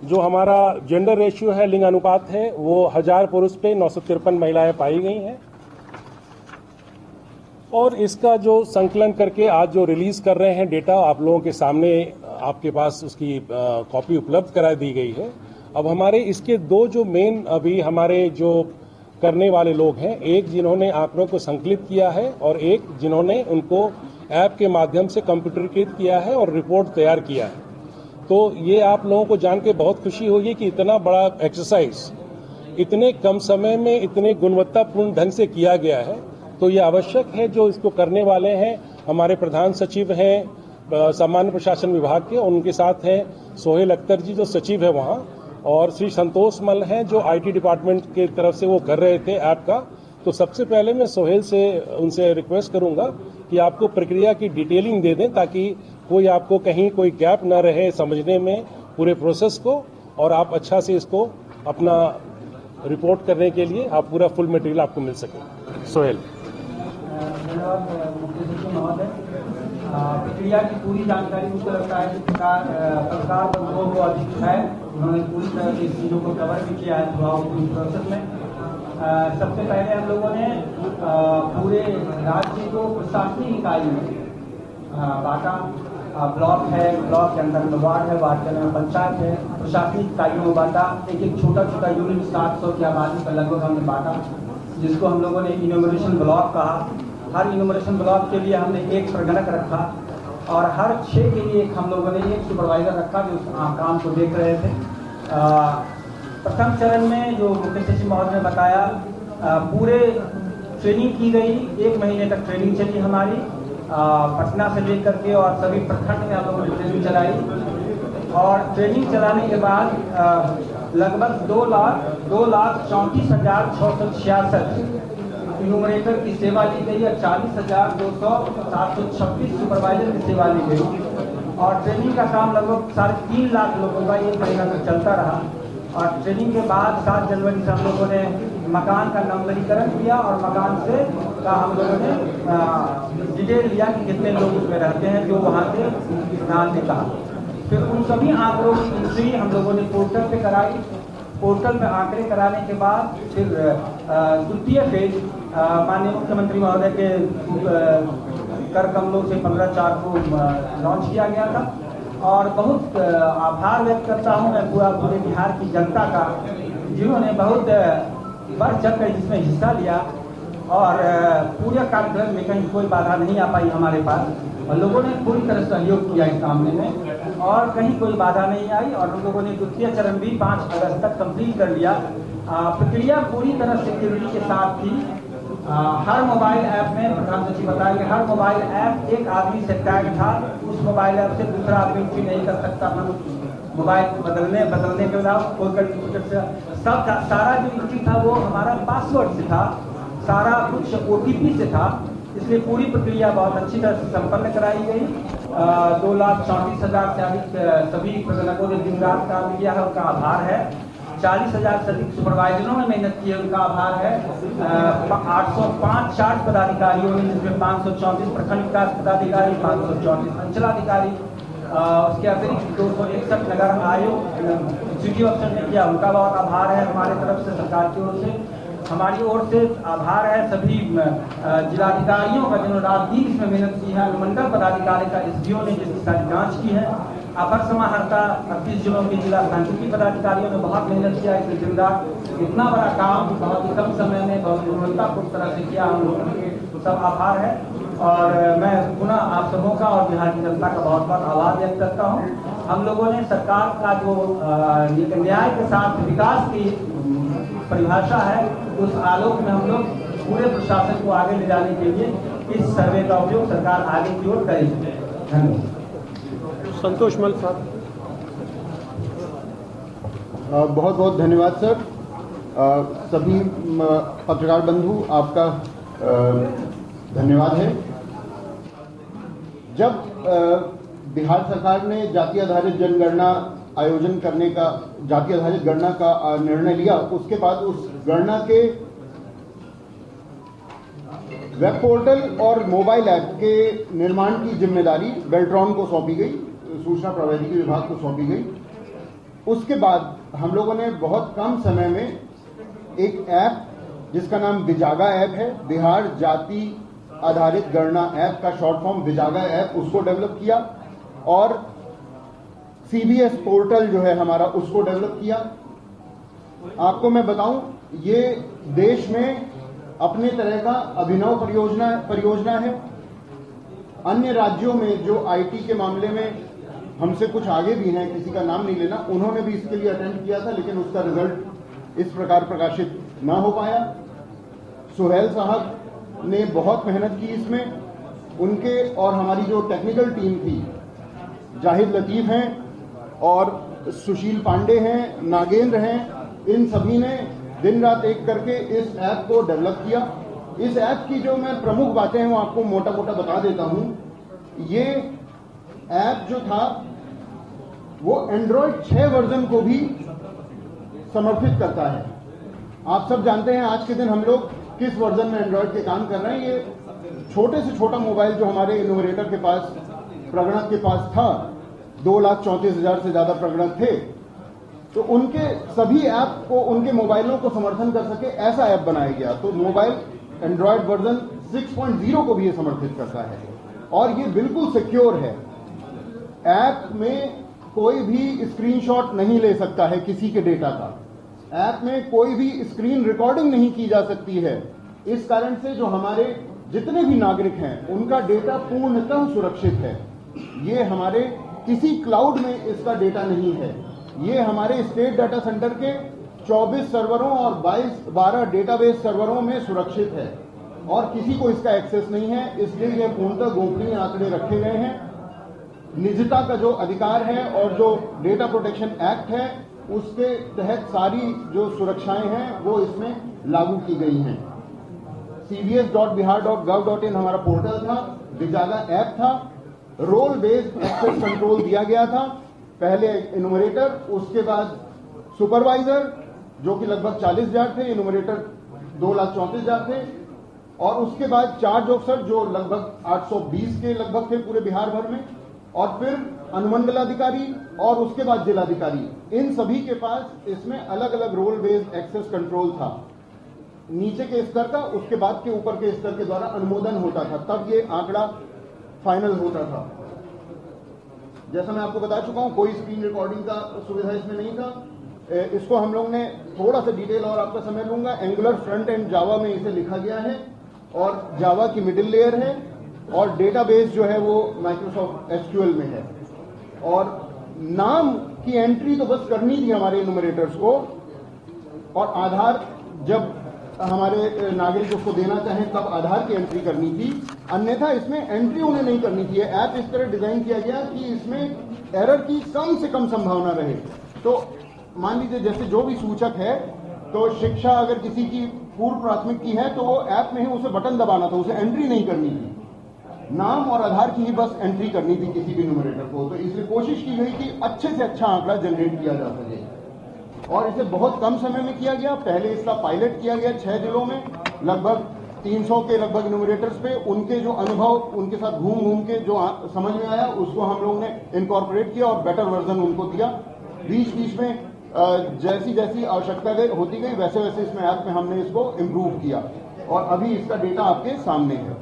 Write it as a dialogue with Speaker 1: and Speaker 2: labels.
Speaker 1: जो हमारा gender ratio है, लिंग अनुपात है, वो 1000 पुरुष पे 953 महिलाएं पाई गई हैं। और इसका जो संकलन करके आज जो रिलीज कर रहे हैं डेटा, आप लोगों के सामने आपके पास उसकी कॉपी उपलब्ध करा दी गई है। अब हमारे इसके दो जो मेन अभी हमारे जो करने वाले लोग हैं, एक जिन्होंने आंकड़ों को संकलित किया है और एक जिन्होंने उनको ऐप के माध्यम से कंप्यूटरीकृत किया है और रिपोर्ट तैयार किया है। तो ये आप लोगों को जान के बहुत खुशी होगी कि इतना बड़ा एक्सरसाइज इतने कम समय में इतने गुणवत्तापूर्ण ढंग से किया गया है। तो ये आवश्यक है, जो इसको करने वाले हैं हमारे प्रधान सचिव हैं सामान्य प्रशासन विभाग के, उनके साथ हैं सोहेल अख्तर जी जो सचिव है वहाँ, और श्री संतोष मल हैं जो आईटी डिपार्टमेंट की तरफ से वो कर रहे थे ऐप का। तो सबसे पहले मैं सोहेल से उनसे रिक्वेस्ट करूंगा कि आपको प्रक्रिया की डिटेलिंग दे दें, ताकि कोई आपको कहीं कोई गैप न रहे समझने में पूरे प्रोसेस को, और आप अच्छा से इसको अपना रिपोर्ट करने के लिए आप पूरा फुल मटेरियल आपको मिल सके। सोहेल।
Speaker 2: धन्यवाद मुख्य सचिव महोदय। प्रक्रिया की पूरी जानकारी मुझको लगता है कि सरकार बंधुओं को अधिक है, उन्होंने पूरी तरह से चीज़ों को कवर भी किया है थ्रू पूरी प्रोसेस में। सबसे पहले हम लोगों ने पूरे राज्य को प्रशासनिक इकाई में बांटा। ब्लॉक है, ब्लॉक के अंदर में वार्ड है, वार्ड के अंदर में पंचायत है, प्रशासनिक इकाइयों में बांटा। एक एक छोटा छोटा यूनिट 700 की आबादी का लगभग हमने बांटा, जिसको हम लोगों ने इन्यूमरेशन ब्लॉक कहा। हर इन्यूमरेशन ब्लॉक के लिए हमने एक प्रगणक रखा और हर 6 के लिए हम लोगों ने एक सुपरवाइजर रखा जो उस काम को देख रहे थे। प्रथम चरण में जो मुख्य सचिव महोदय ने बताया, पूरे ट्रेनिंग की गई, 1 महीने तक ट्रेनिंग चली हमारी पटना से लेकर के, और सभी प्रखंड में हम लोगों ने ट्रेनिंग चलाई। और ट्रेनिंग चलाने के बाद लगभग 2,34,666 इन्यूमरेटर की सेवा ली गई और 40,726 सुपरवाइजर की सेवा ली गई। और ट्रेनिंग का काम लगभग 3.5 लाख लोगों का 1 महीना तक चलता रहा। और ट्रेनिंग के बाद 7 जनवरी से हम लोगों ने मकान का नंबरीकरण किया और मकान से का हम लोगों ने डिटेल लिया कि कितने लोग उसमें रहते हैं, जो वहाँ से ध्यान ने कहा। फिर उन सभी आंकड़ों की एंट्री हम लोगों ने पोर्टल पे कराई। पोर्टल में आंकड़े कराने के बाद फिर द्वितीय फेज माननीय मुख्यमंत्री महोदय के कर कमलों से 15/4 को लॉन्च किया गया था। और बहुत आभार व्यक्त करता हूं मैं पूरे बिहार की जनता का, जिन्होंने बहुत बढ़ चढ़कर इसमें हिस्सा लिया। और पूरे कार्यक्रम में कहीं कोई बाधा नहीं आ पाई हमारे पास, और लोगों ने पूरी तरह सहयोग किया इस मामले में, और कहीं कोई बाधा नहीं आई। और हम लोगों ने द्वितीय चरण भी 5 अगस्त तक कंप्लीट कर लिया। प्रक्रिया पूरी तरह सिक्योरिटी के साथ थी। हर मोबाइल ऐप में प्रधान सचिव बताएंगे, हर मोबाइल ऐप एक आदमी से टैग था। उस मोबाइल ऐप से दूसरा आदमी एंट्री नहीं कर सकता था। मोबाइल बदलने के बाद कोई कंप्यूटर से सब सारा जो एंट्री था वो हमारा पासवर्ड से था, सारा कुछ OTP से था। इसलिए पूरी प्रक्रिया बहुत अच्छी तरह से संपन्न कराई गई। 2,34,000 से अधिक सभी प्रबंधकों ने दिन रात काम किया है, उनका आभार है। 40,000 से अधिक सुपरवाइजरों ने मेहनत की है, उनका आभार है। 805 चार्ज पदाधिकारियों ने, जिसमें 534 प्रखंड विकास पदाधिकारी, 534 अंचलाधिकारी, उसके अतिरिक्त 261 नगर आयोग सिटी अफसर ने किया, उनका बहुत आभार है हमारे तरफ से, सरकार की ओर से। हमारी ओर से आभार है सभी जिलाधिकारियों का, जिन्होंने रात दिन इसमें मेहनत की है। अनुमंडल पदाधिकारी का SDO ने जिसकी सारी जांच की है। अपर समाहर्ता 38 जिलों के जिला सांख्यिकी पदाधिकारियों ने बहुत मेहनत किया। इसलिए जिंदा इतना बड़ा काम बहुत ही कम समय में बहुत गुणवत्तापूर्ण तरह से किया, हम लोगों के सब आभार है। और मैं पुनः आप सबों का और बिहार की जनता का बहुत बहुत आभार व्यक्त करता हूँ। हम लोगों ने सरकार का जो न्याय के साथ विकास की परिभाषा है, उस आलोक में हम लोग पूरे प्रशासन को आगे ले जाने के लिए इस सर्वे का उपयोग सरकार आगे की ओर करेगी। धन्यवाद।
Speaker 1: संतोष मल साहब।
Speaker 3: बहुत बहुत धन्यवाद सर। सभी पत्रकार बंधु, आपका धन्यवाद है। जब बिहार सरकार ने जाति आधारित जनगणना आयोजन करने का, जाति आधारित गणना का निर्णय लिया, उसके बाद उस गणना के वेब पोर्टल और मोबाइल ऐप के निर्माण की जिम्मेदारी बेल्ट्रॉन को सौंपी गई, सूचना प्रौद्योगिकी विभाग को सौंपी गई। उसके बाद हम लोगों ने बहुत कम समय में एक ऐप जिसका नाम बिजागा ऐप है, बिहार जाति आधारित गणना ऐप का शॉर्ट फॉर्म बिजागा ऐप, उसको डेवलप किया और सीबीएस पोर्टल जो है हमारा उसको डेवलप किया। आपको मैं बताऊं, ये देश में अपने तरह का अभिनव परियोजना है। अन्य राज्यों में जो आईटी के मामले में हमसे कुछ आगे भी हैं, किसी का नाम नहीं लेना, उन्होंने भी इसके लिए अटेम्प्ट किया था, लेकिन उसका रिजल्ट इस प्रकार प्रकाशित ना हो पाया। सुहेल साहब ने बहुत मेहनत की इसमें, उनके और हमारी जो टेक्निकल टीम थी, जाहिद लतीफ हैं और सुशील पांडे हैं, नागेंद्र हैं, इन सभी ने दिन रात एक करके इस ऐप को डेवलप किया। इस ऐप की जो मैं प्रमुख बातें हैं वो आपको मोटा मोटा बता देता हूं। ये ऐप जो था वो एंड्रॉयड 6 वर्जन को भी समर्थित करता है। आप सब जानते हैं आज के दिन हम लोग किस वर्जन में एंड्रॉयड के काम कर रहे हैं। ये छोटे से छोटा मोबाइल जो हमारे इनोवेटर के पास, प्रगणक के पास था, 2,34,000 से ज्यादा प्रगणक थे, तो उनके सभी ऐप को, उनके मोबाइलों को समर्थन कर सके ऐसा ऐप बनाया गया। तो मोबाइल एंड्रॉयड वर्जन 6.0 को भी ये समर्थित करता है और ये बिल्कुल सिक्योर है। ऐप में कोई भी स्क्रीनशॉट नहीं ले सकता है किसी के डेटा का। ऐप में कोई भी स्क्रीन रिकॉर्डिंग नहीं की जा सकती है। इस कारण से जो हमारे जितने भी नागरिक हैं उनका डेटा पूर्णतः सुरक्षित है। ये हमारे किसी क्लाउड में इसका डेटा नहीं है। ये हमारे स्टेट डाटा सेंटर के 24 सर्वरों और 12 डेटाबेस सर्वरों में सुरक्षित है और किसी को इसका एक्सेस नहीं है। इसलिए ये पूर्णतः गोपनीय आंकड़े रखे गए हैं। निजता का जो अधिकार है और जो डेटा प्रोटेक्शन एक्ट है उसके तहत सारी जो सुरक्षाएं हैं वो इसमें लागू की गई हैं। cbs.bihar.gov.in हमारा पोर्टल था, बिजागा ऐप था, रोल बेस्ड एक्सेस कंट्रोल दिया गया था। पहले इनुमरेटर, उसके बाद सुपरवाइजर जो कि लगभग 40,000 थे, इनुमरेटर 2,34,000 थे, और उसके बाद चार्ज ऑफिसर जो लगभग 820 के लगभग थे पूरे बिहार भर में, और फिर अनुमंडलाधिकारी और उसके बाद जिलाधिकारी। इन सभी के पास इसमें अलग अलग रोल बेस्ड एक्सेस कंट्रोल था। नीचे के स्तर का, उसके बाद के ऊपर के स्तर के द्वारा अनुमोदन होता था, तब ये आंकड़ा फाइनल होता था। जैसा मैं आपको बता चुका हूं, कोई स्क्रीन रिकॉर्डिंग का सुविधा इसमें नहीं था। इसको हम लोग ने थोड़ा सा डिटेल और आपका समय लूंगा। एंगुलर फ्रंट एंड जावा में इसे लिखा गया है और जावा की मिडिल लेयर है और डेटाबेस जो है वो माइक्रोसॉफ्ट एसक्यूएल में है। और नाम की एंट्री तो बस करनी थी हमारे इनुमरेटर्स को, और आधार जब हमारे नागरिक उसको देना चाहें तब आधार की एंट्री करनी थी, अन्यथा इसमें एंट्री उन्हें नहीं करनी थी। ऐप इस तरह डिजाइन किया गया कि इसमें एरर की कम से कम संभावना रहे। तो मान लीजिए जैसे जो भी सूचक है, तो शिक्षा अगर किसी की पूर्व प्राथमिक की है तो वो ऐप में ही उसे बटन दबाना था, उसे एंट्री नहीं करनी थी। नाम और आधार की ही बस एंट्री करनी थी किसी भी न्यूमरेटर को। तो इसलिए कोशिश की गई कि अच्छे से अच्छा आंकड़ा जनरेट किया जा सके और इसे बहुत कम समय में किया गया। पहले इसका पायलट किया गया 6 जिलों में, लगभग 300 के लगभग न्यूमरेटर्स पे। उनके जो अनुभव, उनके साथ घूम घूम के जो समझ में आया उसको हम लोगों ने इनकॉर्पोरेट किया और बेटर वर्जन उनको दिया। बीच बीच में जैसी जैसी आवश्यकता होती गई वैसे वैसे इसमें ऐप में हमने इसको इम्प्रूव किया और अभी इसका डेटा आपके सामने है।